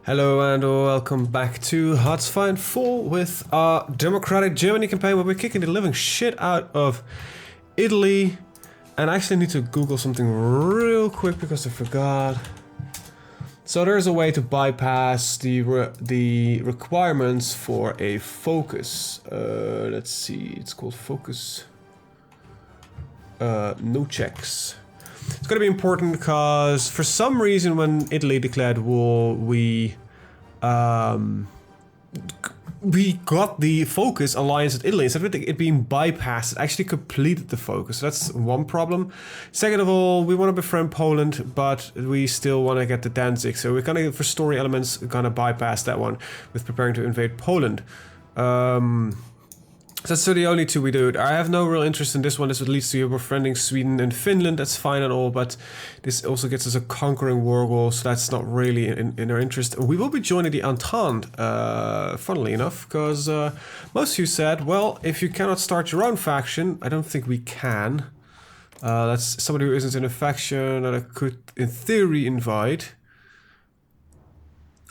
Hello and welcome back to HoI4 with our Democratic Germany campaign where we're kicking the living shit out of Italy. And I actually need to Google something real quick because I forgot. So there's a way to bypass the requirements for a focus. Let's see, it's called focus. No checks. It's going to be important because for some reason when Italy declared war, we got the focus alliance with Italy. Instead of it being bypassed, it actually completed the focus. So that's one problem. Second of all, we want to befriend Poland, but we still want to get the Danzig. So we're going to, for story elements, going to bypass that one with preparing to invade Poland. So that's the only two we do. I have no real interest in this one. This would lead to befriending Sweden and Finland. That's fine and all, but this also gets us a conquering war goal, so that's not really in our interest. We will be joining the Entente, funnily enough, because most of you said, well, if you cannot start your own faction, I don't think we can. That's somebody who isn't in a faction that I could, in theory, invite.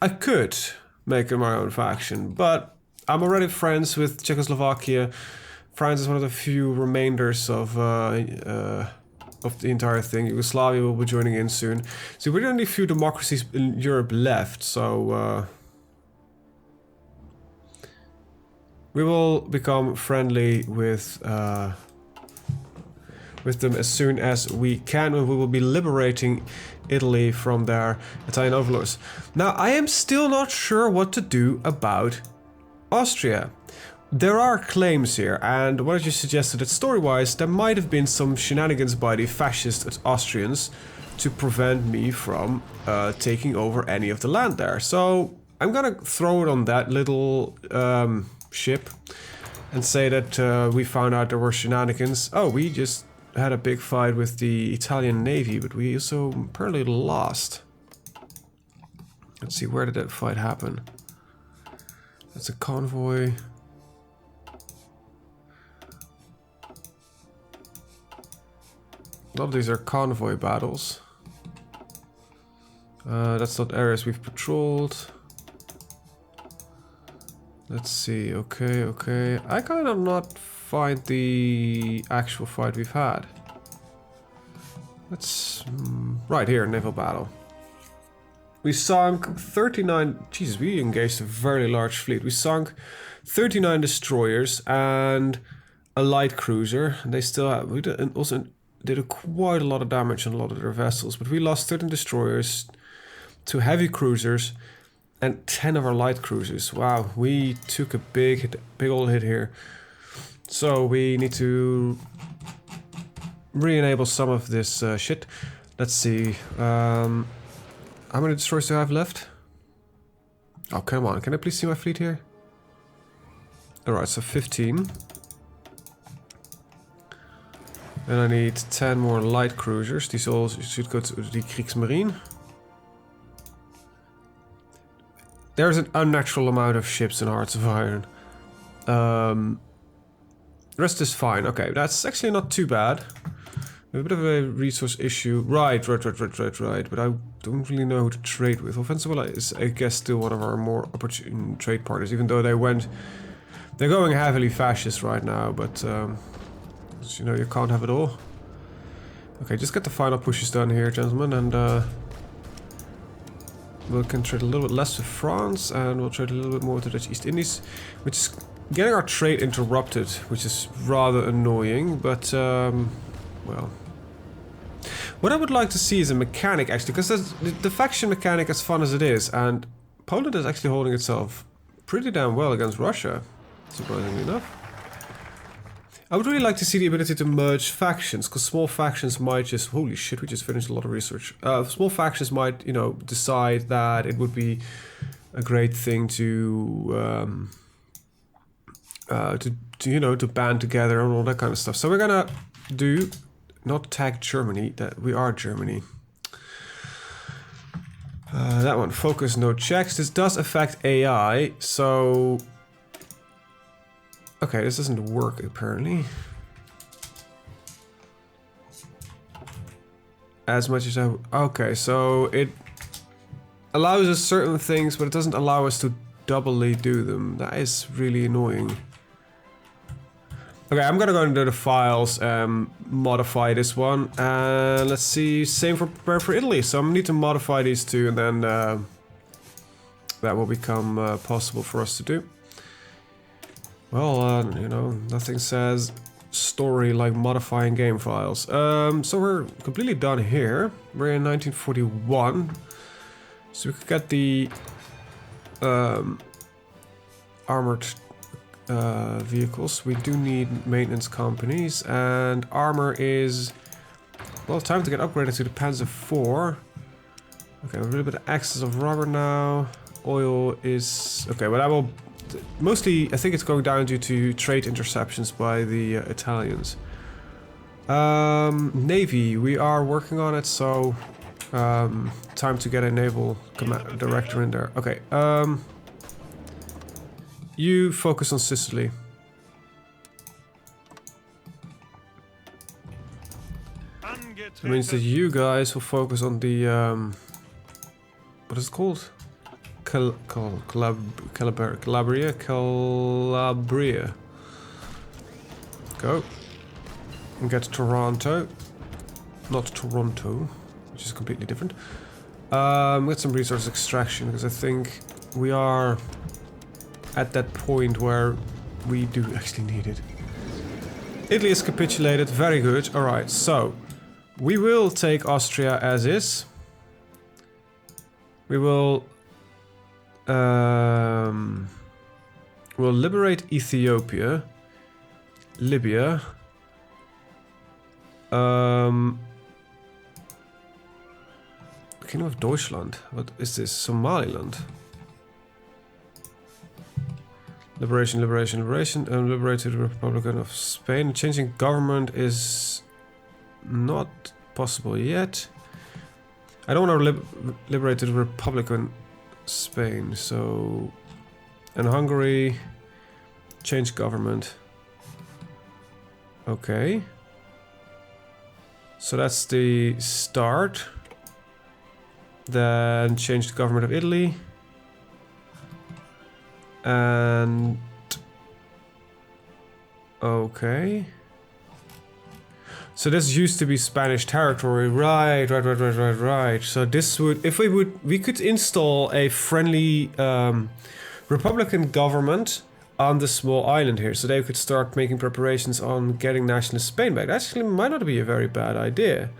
I could make my own faction, but I'm already friends with Czechoslovakia. France is one of the few remainders of the entire thing. Yugoslavia will be joining in soon. So we're the only few democracies in Europe left, so we will become friendly with them as soon as we can, and we will be liberating Italy from their Italian overlords. Now, I am still not sure what to do about Austria. There are claims here, and what I just suggested that story-wise, there might have been some shenanigans by the fascist Austrians to prevent me from taking over any of the land there. So I'm gonna throw it on that little ship and say that we found out there were shenanigans. Oh, we just had a big fight with the Italian Navy, but we also apparently lost. Let's see, where did that fight happen? That's a convoy. A lot of these are convoy battles. That's not areas we've patrolled. Let's see, okay. I kind of not find the actual fight we've had. Let's... right here, naval battle. We sunk 39... Jesus, we engaged a very large fleet. We sunk 39 destroyers and a light cruiser. They still have... We also did quite a lot of damage on a lot of their vessels. But we lost 13 destroyers, 2 heavy cruisers, and 10 of our light cruisers. Wow, we took a big old hit here. So we need to re-enable some of this shit. Let's see... how many destroyers do I have left? Oh, come on. Can I please see my fleet here? Alright, so 15. Then I need 10 more light cruisers. These all should go to the Kriegsmarine. There's an unnatural amount of ships in Hearts of Iron. The rest is fine. Okay, that's actually not too bad. A bit of a resource issue. Right. But I don't really know who to trade with. Offensive is, I guess, still one of our more opportune trade partners, even though they're going heavily fascist right now, but, you know, you can't have it all. Okay, just get the final pushes done here, gentlemen, and, we can trade a little bit less with France, and we'll trade a little bit more with the Dutch East Indies, which is getting our trade interrupted, which is rather annoying, but, well... What I would like to see is a mechanic, actually, because the faction mechanic, as fun as it is, and Poland is actually holding itself pretty damn well against Russia, surprisingly enough. I would really like to see the ability to merge factions, because small factions might just... Holy shit, we just finished a lot of research. Small factions might, you know, decide that it would be a great thing to you know, to band together and all that kind of stuff. So we're gonna do... not attack Germany, that we are Germany. That one, focus, no checks. This does affect AI, so... Okay, this doesn't work apparently. As much as I... Okay, so it allows us certain things, but it doesn't allow us to doubly do them. That is really annoying. Okay, I'm gonna go into the files, modify this one, and let's see, same for prepare for Italy. So I'm gonna need to modify these two, and then that will become possible for us to do. Well, you know, nothing says story like modifying game files. So we're completely done here. We're in 1941, so we could get the armored vehicles. We do need maintenance companies, and armor is, well, time to get upgraded to the Panzer IV. Okay, a little bit of excess of rubber now. Oil is okay, but I will mostly, I think it's going down due to trade interceptions by the Italians. Navy, we are working on it, so time to get a naval director in there. Okay, you focus on Sicily. That means that you guys will focus on the what is it called? Calabria. Go. And get to Toronto. Not Toronto, which is completely different. Get some resource extraction, because I think we are at that point where we do actually need it. Italy has capitulated, very good. Alright, so we will take Austria as is. We will we'll liberate Ethiopia, Libya, Kingdom of Deutschland. What is this? Somaliland. Liberation, liberation, liberation. Liberated Republic of Spain. Changing government is not possible yet. I don't want to liberate the Republic of Spain, so... And Hungary... Change government. Okay. So that's the start. Then change the government of Italy. And... Okay. So this used to be Spanish territory, right. So this would, if we could install a friendly Republican government on the small island here, so they could start making preparations on getting nationalist Spain back. That actually might not be a very bad idea.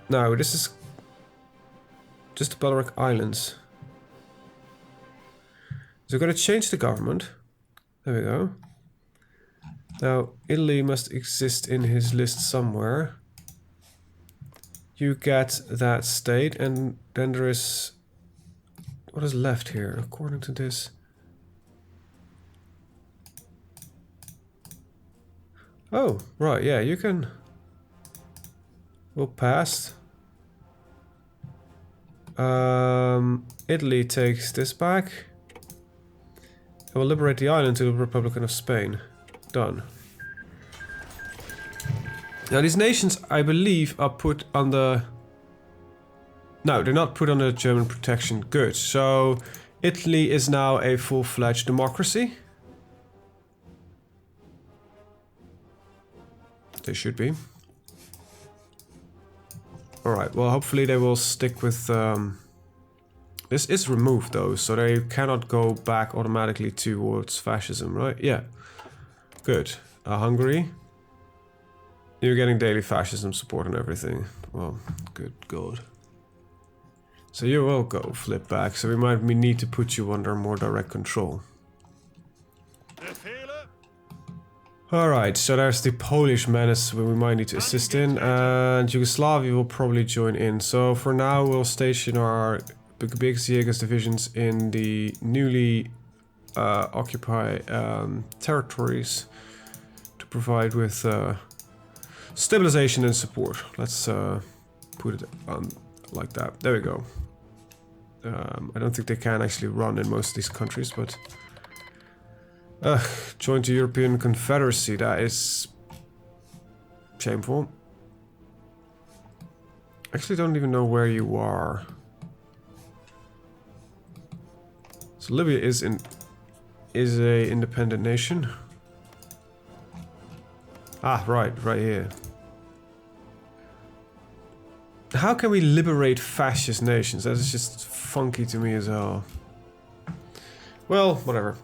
No, this is just the Balearic Islands. So we're gonna change the government. There we go. Now, Italy must exist in his list somewhere. You get that state, and then there is... What is left here, according to this? Oh, right, yeah, you can... We'll pass. Italy takes this back. And we'll liberate the island to the Republic of Spain. Done. Now these nations, I believe, are put under... No, they're not put under German protection. Good. So Italy is now a full-fledged democracy. They should be. Alright, well hopefully they will stick with... This is removed though, so they cannot go back automatically towards fascism, right? Yeah. Good. Hungary. You're getting daily fascism support and everything. Well, good God. So you will go flip back, so we need to put you under more direct control. Alright, so there's the Polish menace where we might need to assist in, and Yugoslavia will probably join in. So for now we'll station our big Jägers divisions in the newly occupied territories to provide with stabilization and support. Let's put it on like that. There we go. I don't think they can actually run in most of these countries, but... join the European Confederacy, that is... shameful. Actually don't even know where you are. So Libya is a independent nation. Ah, right here. How can we liberate fascist nations? That is just funky to me as hell. Well, whatever.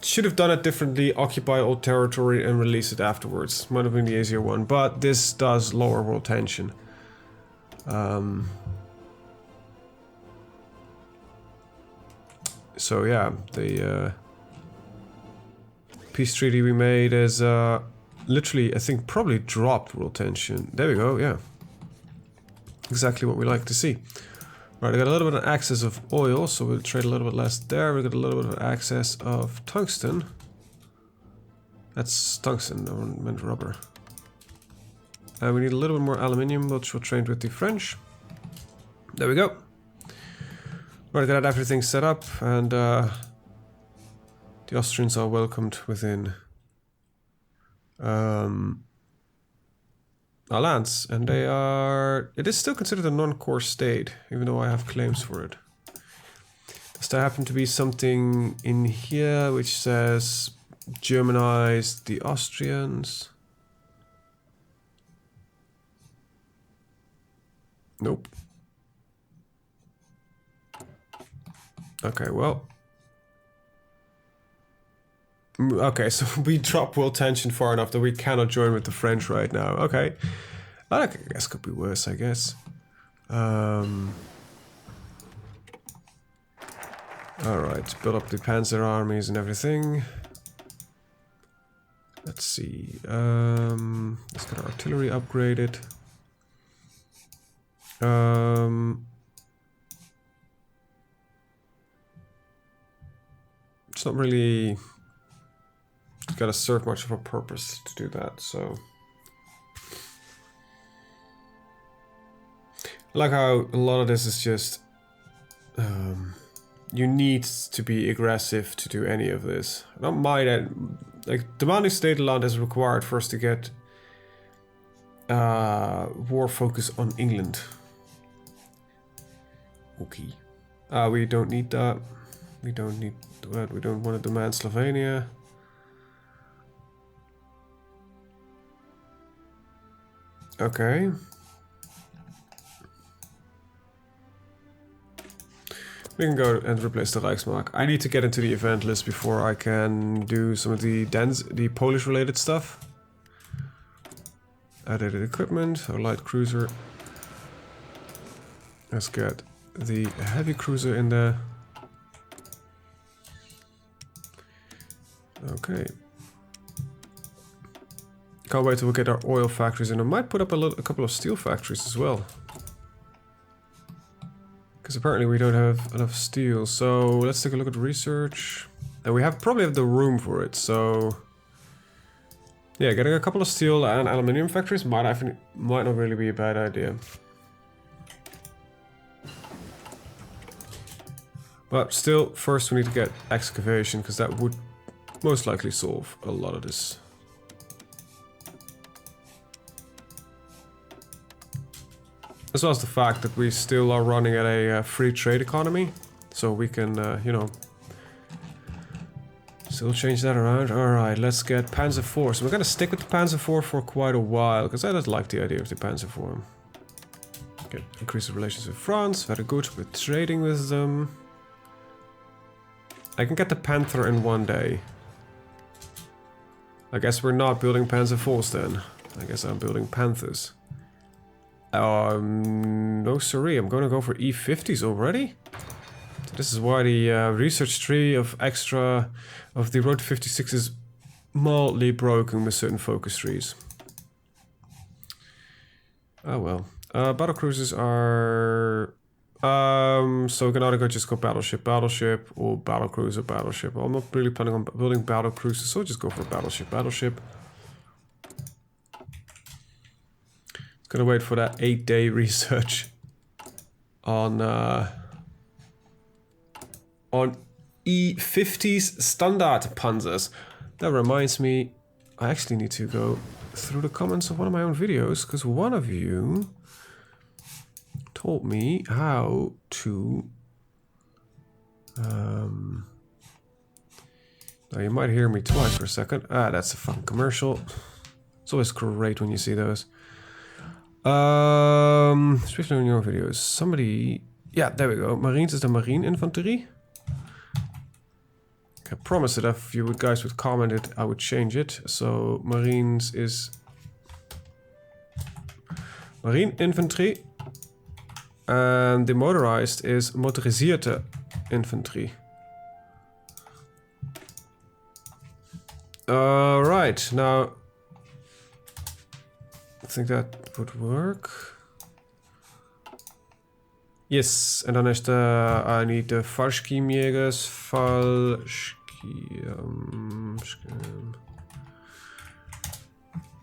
Should have done it differently, occupy all territory and release it afterwards. Might have been the easier one, but this does lower world tension. So yeah, the peace treaty we made is literally, I think, probably dropped world tension. There we go, yeah. Exactly what we like to see. Right, I got a little bit of access of oil, so we'll trade a little bit less there. We got a little bit of access of tungsten. That's tungsten, I meant rubber. And we need a little bit more aluminium, which we'll trade with the French. There we go. Right, got everything set up, and the Austrians are welcomed within our lands, and they are... It is still considered a non-core state, even though I have claims for it. Does there happen to be something in here which says Germanize the Austrians? Nope. Okay, well... Okay, so we drop world tension far enough that we cannot join with the French right now. Okay. That I guess could be worse, I guess. Alright, build up the panzer armies and everything. Let's see. Let's get our artillery upgraded. It's not really gotta serve much of a purpose to do that, so... I like how a lot of this is just... you need to be aggressive to do any of this. I don't mind it. Like, demanding state land is required for us to get war focus on England. Okay. We don't need that. We don't need that. We don't want to demand Slovenia. Okay. We can go and replace the Reichsmark. I need to get into the event list before I can do some of the Polish related stuff. Added equipment, a light cruiser. Let's get the heavy cruiser in there. Okay. Can't wait till we get our oil factories, and I might put up a couple of steel factories as well. Because apparently we don't have enough steel. So let's take a look at research. And we probably have the room for it, so... Yeah, getting a couple of steel and aluminium factories might not really be a bad idea. But still, first we need to get excavation, because that would most likely solve a lot of this. As well as the fact that we still are running at a free trade economy. So we can, you know, still change that around. Alright, let's get Panzer IV. So we're gonna stick with the Panzer IV for quite a while, because I just like the idea of the Panzer IV. Okay, increase the relations with France, very good. We're trading with them. I can get the Panther in one day. I guess we're not building Panzer IVs then. I guess I'm building Panthers. No sorry, I'm gonna go for E50s already? So this is why the research tree of the R'56 is mildly broken with certain focus trees. Oh well. Battle cruisers are... so we can either just go battleship, or battle cruiser, battleship. Well, I'm not really planning on building battle cruisers, so I'll just go for battleship. Gonna wait for that 8-day research on E50's standard panzers. That reminds me, I actually need to go through the comments of one of my own videos, because one of you told me how to... now you might hear me twice for a second. Ah, that's a fucking commercial. It's always great when you see those. Especially in your videos. Somebody... Yeah, there we go. Marines is the marine infantry. I promised that if you guys would comment it, I would change it. So Marines is Marine Infantry. And the motorized is Motorisierte Infantry. Right, now I think that would work. Yes, and then is the I need the Fallschirmjägers,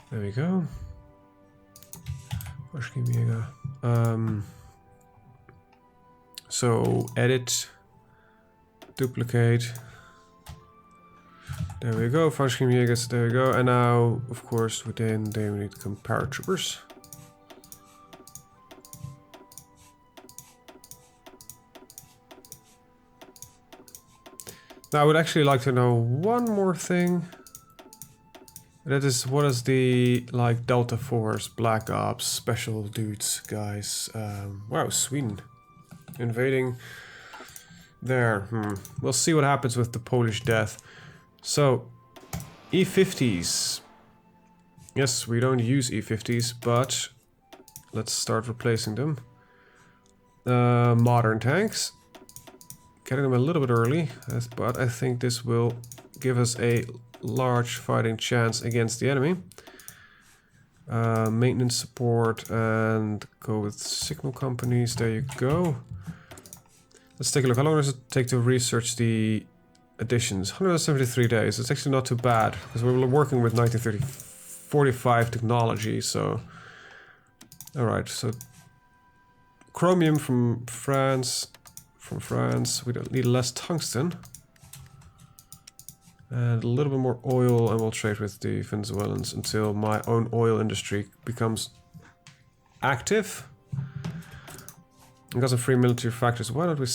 there we go. Fallschirmjäger. So edit, duplicate. There we go, Fallschirmjägers, there we go. And now, of course, within they we need paratroopers. Now I would actually like to know one more thing. That is, what is the, like, Delta Force, Black Ops, special dudes, guys. Wow, Sweden. Invading there. We'll see what happens with the Polish death. So, E50s. Yes, we don't use E50s, but let's start replacing them. Modern tanks. Getting them a little bit early, but I think this will give us a large fighting chance against the enemy. Maintenance support and go with signal companies. There you go. Let's take a look. How long does it take to research the additions? 173 days. It's actually not too bad because we're working with 1945 technology. So, all right. So, chromium from France. We don't need less tungsten. And a little bit more oil, and we'll trade with the Venezuelans until my own oil industry becomes active. I got some free military factories. Why don't we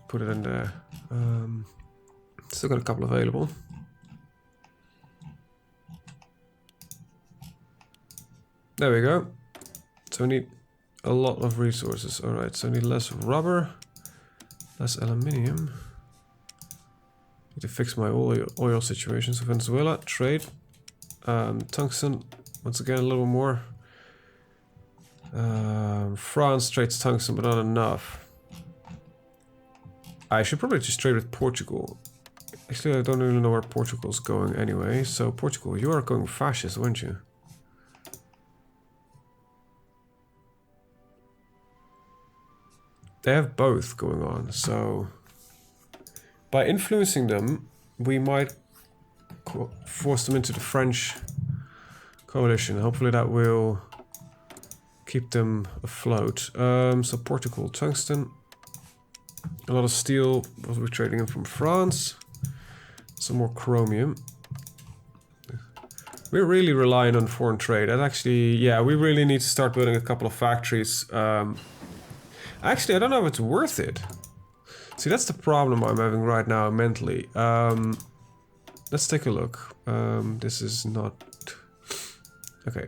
put it in there? Still got a couple available. There we go. So we need a lot of resources. Alright, so we need less rubber. Less aluminium. Need to fix my oil situation. So Venezuela, trade. Tungsten, once again a little more. France trades tungsten, but not enough. I should probably just trade with Portugal. Actually, I don't even know where Portugal's going anyway. So Portugal, you are going fascist, weren't you? They have both going on, so by influencing them, we might force them into the French coalition. Hopefully that will keep them afloat. So Portugal, tungsten, a lot of steel, we're trading in from France, some more chromium. We're really relying on foreign trade. And actually, yeah, we really need to start building a couple of factories. Actually, I don't know if it's worth it. See, that's the problem I'm having right now mentally. Let's take a look. This is not... Okay.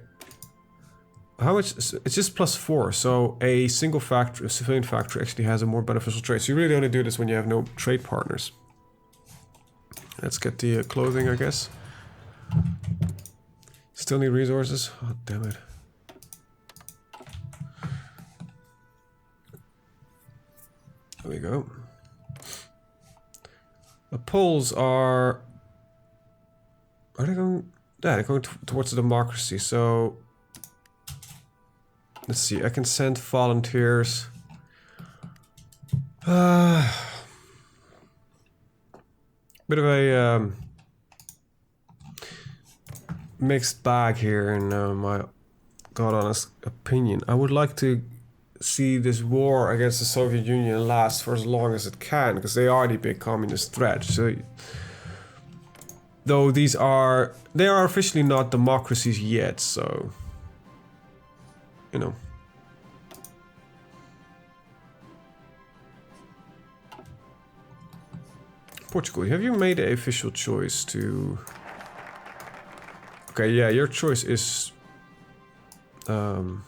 How much? It's just +4, so a single factory, a civilian factory actually has a more beneficial trade. So you really only do this when you have no trade partners. Let's get the clothing, I guess. Still need resources? Oh, damn it. There we go. The Poles are they going? Yeah, they're going towards the democracy. So let's see. I can send volunteers. Bit of a mixed bag here, in my god honest opinion. I would like to see this war against the Soviet Union last for as long as it can, because they are the big communist threat. So Though they are officially not democracies yet, so, you know. Portugal, have you made an official choice to... Okay, yeah, your choice is the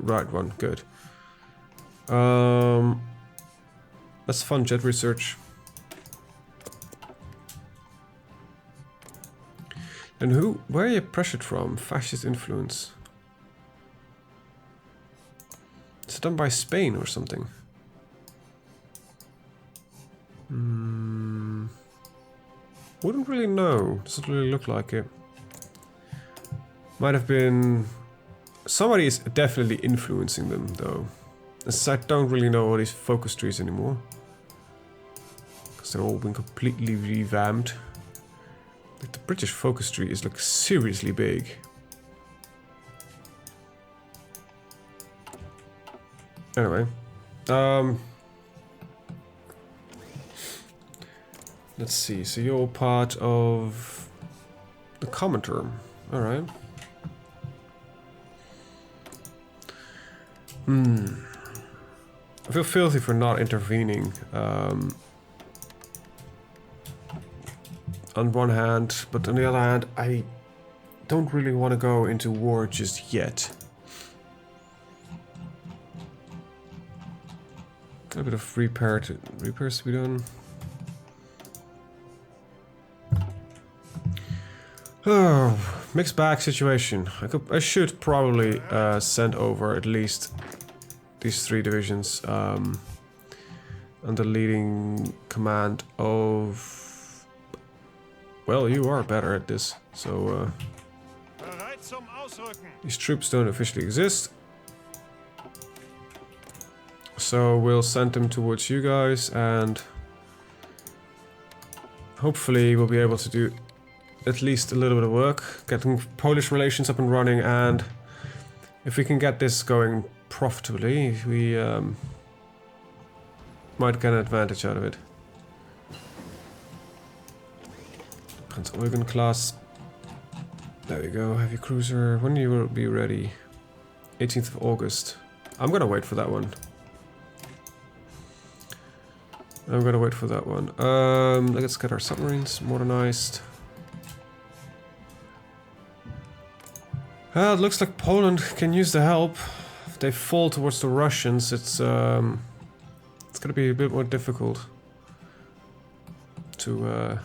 right one, good. That's fun, jet research. And where are you pressured from? Fascist influence. It's done by Spain or something. Wouldn't really know. Doesn't really look like it. Might have been... Somebody is definitely influencing them, though. As I don't really know all these focus trees anymore. Because they've all been completely revamped. Like, the British focus tree is like seriously big. Anyway. Let's see, so you're part of the common term. Alright. I feel filthy for not intervening. On one hand, but on the other hand, I don't really want to go into war just yet. A bit of repairs to be done. Oh, mixed bag situation. I should probably send over at least these 3 divisions under leading command of... Well, you are better at this, so these troops don't officially exist. So we'll send them towards you guys, and hopefully we'll be able to do at least a little bit of work, getting Polish relations up and running, and if we can get this going profitably, we might get an advantage out of it. Consolidating class. There we go, heavy cruiser. When you will be ready? 18th of August. I'm gonna wait for that one. Let's get our submarines modernized. It looks like Poland can use the help. If they fall towards the Russians, it's gonna be a bit more difficult to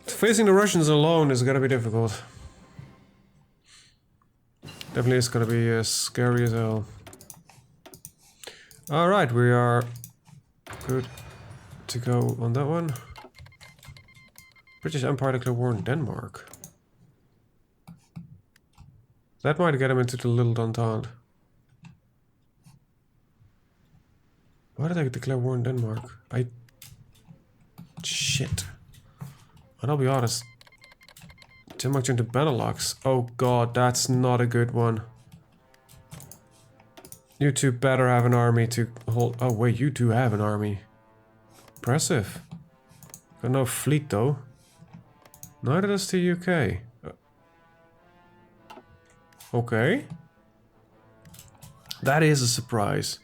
facing the Russians alone is gonna be difficult. Definitely is gonna be scary as hell. Alright, we are good to go on that one. British Empire declared war on Denmark. That might get him into the Little Entente. Why did I declare war on Denmark? Shit. And I'll be honest. Too much into Benelux. Oh god, that's not a good one. You two better have an army to hold... Oh wait, you do have an army. Impressive. Got no fleet though. Neither does the UK. Okay. That is a surprise.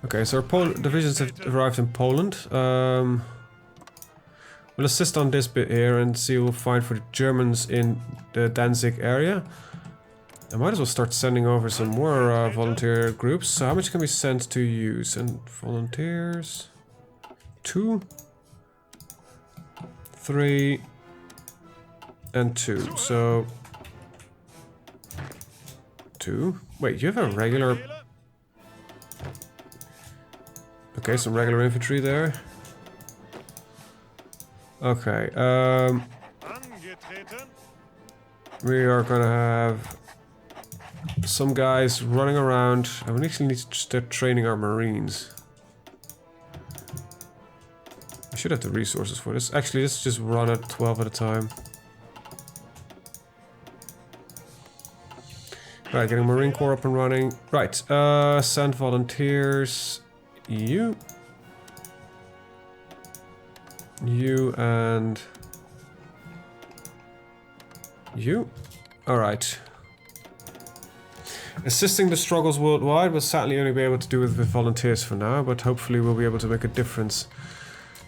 Okay, so our divisions have arrived in Poland. We'll assist on this bit here and see what we'll find for the Germans in the Danzig area. I might as well start sending over some more volunteer groups. So how much can we send to you? Send volunteers. 2, 3, and 2. So 2. Wait, you have a regular... Okay, some regular infantry there. Okay, we are gonna have some guys running around, and we actually need to start training our marines. I should have the resources for this. Actually, let's just run at 12 at a time. Right, getting Marine Corps up and running. Right, send volunteers. You. You and you. Alright. Assisting the struggles worldwide, we'll sadly only be able to do it with volunteers for now, but hopefully we'll be able to make a difference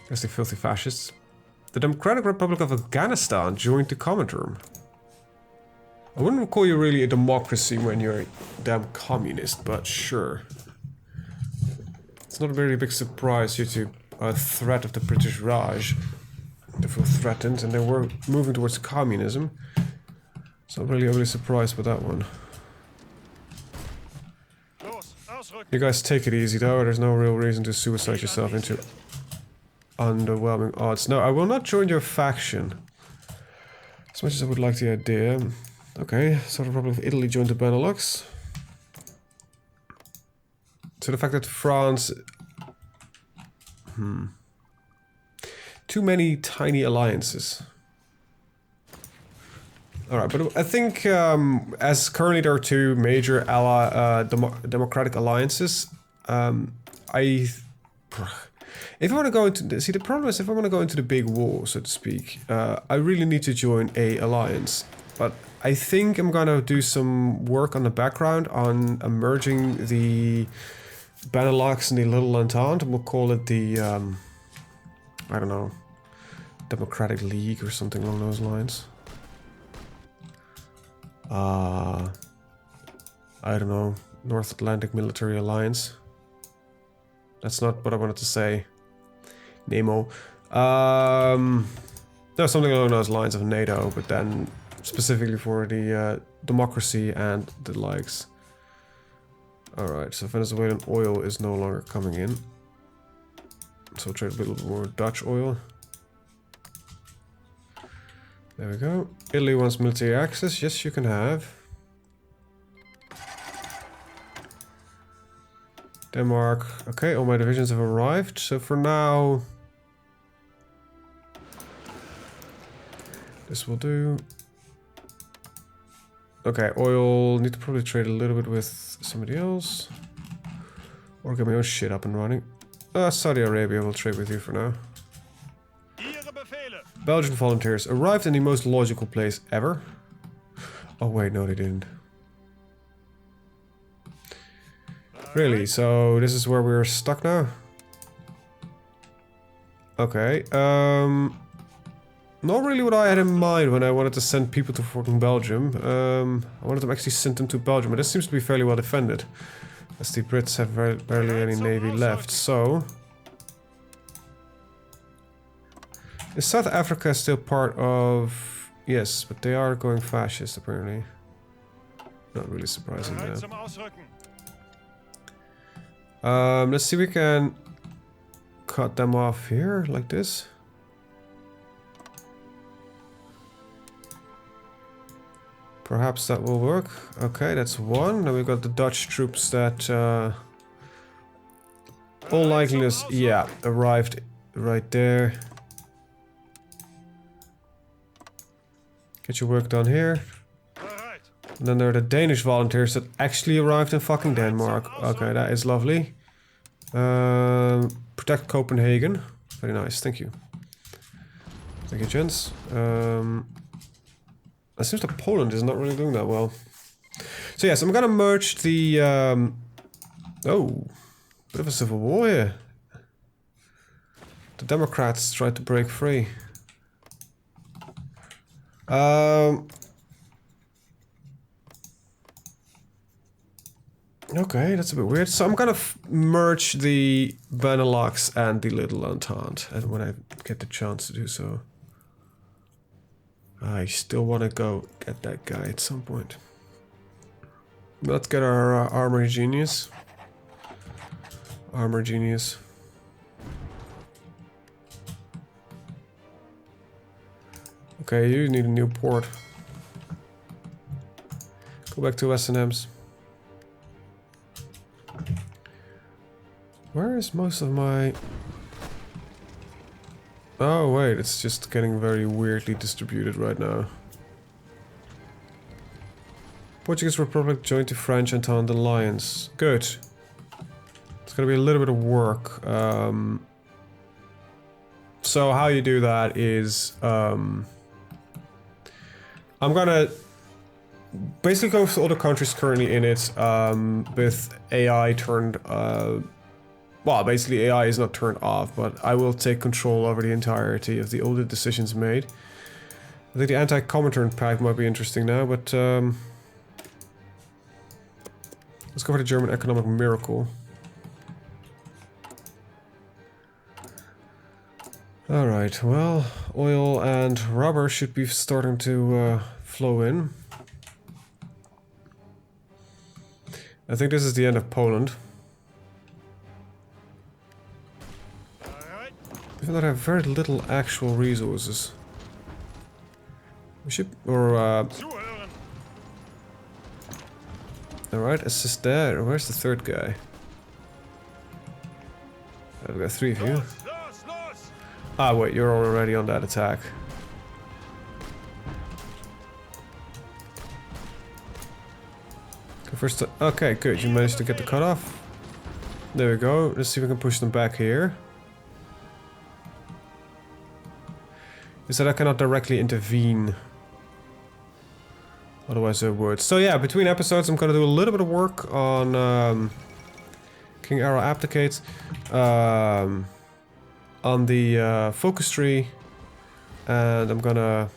against the filthy fascists. The Democratic Republic of Afghanistan joined the comment room. I wouldn't call you really a democracy when you're a damn communist, but sure. It's not a very big surprise due to a threat of the British Raj. They feel threatened and they were moving towards communism. So I'm really overly surprised with that one. You guys take it easy though, there's no real reason to suicide yourself into underwhelming odds. No, I will not join your faction. As much as I would like the idea. Okay, so the Republic of Italy joined the Benelux. So the fact that France... Too many tiny alliances. Alright, but I think as currently there are two major democratic alliances, if I want to go into... See, the problem is if I want to go into the big war, so to speak, I really need to join a alliance. But I think I'm gonna do some work on the background on merging the Benelux and the Little Entente. We'll call it the, I don't know, Democratic League or something along those lines. I don't know, North Atlantic Military Alliance. That's not what I wanted to say. NAMO. No, something along those lines of NATO, but then specifically for the democracy and the likes. Alright, so Venezuelan oil is no longer coming in. So we'll trade a little bit more Dutch oil. There we go. Italy wants military access. Yes, you can have. Denmark. Okay, all my divisions have arrived. So for now... this will do. Okay, oil. Need to probably trade a little bit with somebody else. Or get my own shit up and running. Saudi Arabia will trade with you for now. Belgian volunteers arrived in the most logical place ever. Oh wait, no they didn't. Really? So this is where we're stuck now? Okay, not really what I had in mind when I wanted to send people to fucking Belgium. I wanted to actually send them to Belgium, but this seems to be fairly well defended. As the Brits have barely any navy left, so... Is South Africa still part of... Yes, but they are going fascist apparently. Not really surprising though. Let's see if we can cut them off here, like this. Perhaps that will work. Okay, that's one. Then we've got the Dutch troops that... all likeliness, yeah, arrived right there. Get your work done here. And then there are the Danish volunteers that actually arrived in fucking Denmark. Okay, that is lovely. Protect Copenhagen. Very nice, thank you. Thank you, gents. It seems that Poland is not really doing that well. So yes, I'm gonna merge the... oh, bit of a civil war here. The Democrats tried to break free. Okay, that's a bit weird. So I'm gonna merge the Benelux and the Little Entente, and when I get the chance to do so. I still want to go get that guy at some point. Let's get our armor genius. Armor genius. Okay, you need a new port. Go back to S&Ms. Where is most of my... Oh wait, it's just getting very weirdly distributed right now. Portuguese Republic joined the French Entente Alliance. Good. It's gonna be a little bit of work. So how you do that is, I'm gonna basically go with all the countries currently in it, with AI turned, well, basically AI is not turned off, but I will take control over the entirety of all the decisions made. I think the anti-Comintern pact might be interesting now, but let's go for the German economic miracle. Alright, well, oil and rubber should be starting to flow in. I think this is the end of Poland. Even though I have very little actual resources. We should, or alright, assist there. Where's the third guy? I've got 3 of you. Ah, wait, you're already on that attack. Okay, first, okay, good. You managed to get the cutoff. There we go. Let's see if we can push them back here. Is that I cannot directly intervene. Otherwise I would. So yeah, between episodes I'm gonna do a little bit of work on King Arrow Abdicates, on the focus tree, and I'm gonna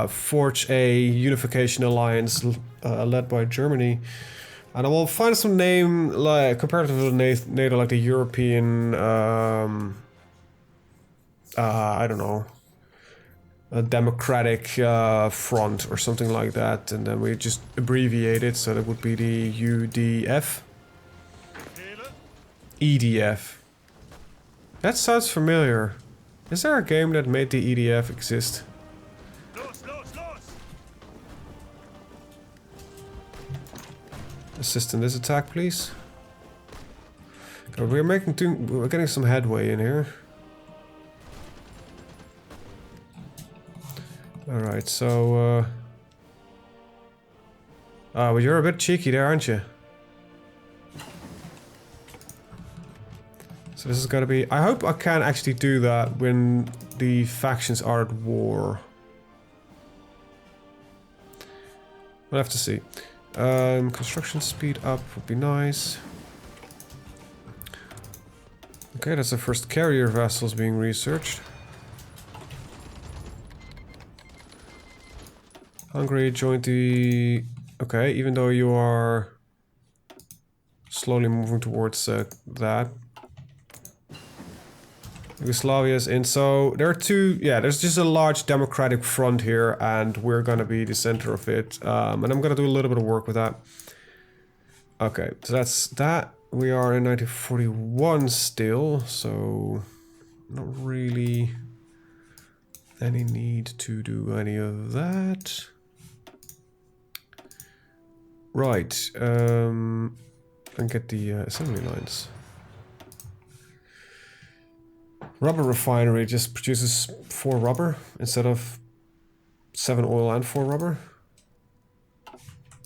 forge a unification alliance led by Germany, and I will find some name like comparative to NATO, like the European I don't know, a democratic front or something like that, and then we just abbreviate it, so that would be the UDF. EDF. That sounds familiar. Is there a game that made the EDF exist? Assist in this attack, please. We're getting some headway in here. Alright, so well, you're a bit cheeky there, aren't you? So this is gonna be... I hope I can actually do that when the factions are at war. We'll have to see. Construction speed up would be nice. Okay, that's the first carrier vessels being researched. Hungary joined the... Okay, even though you are slowly moving towards that. Yugoslavia is in, so there are two... Yeah, there's just a large democratic front here, and we're gonna be the center of it. And I'm gonna do a little bit of work with that. Okay, so that's that. We are in 1941 still, so... Not really any need to do any of that. Right, and get the assembly lines. Rubber refinery just produces 4 rubber instead of 7 oil and 4 rubber.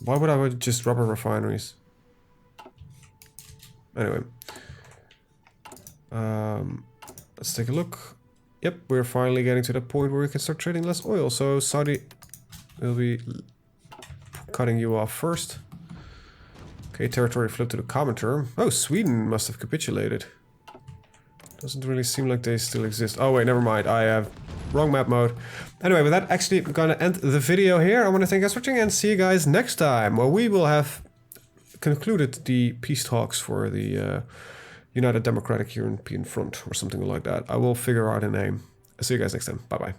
Why would I want just rubber refineries? Anyway, let's take a look. Yep, we're finally getting to the point where we can start trading less oil. So Saudi will be cutting you off first. Okay, territory flipped to the Comintern. Oh, Sweden must have capitulated. Doesn't really seem like they still exist. Oh wait, never mind. I have wrong map mode. Anyway, with that, actually, I'm gonna end the video here. I want to thank you guys for watching and see you guys next time, where we will have concluded the peace talks for the United Democratic European Front or something like that. I will figure out a name. I'll see you guys next time. Bye bye.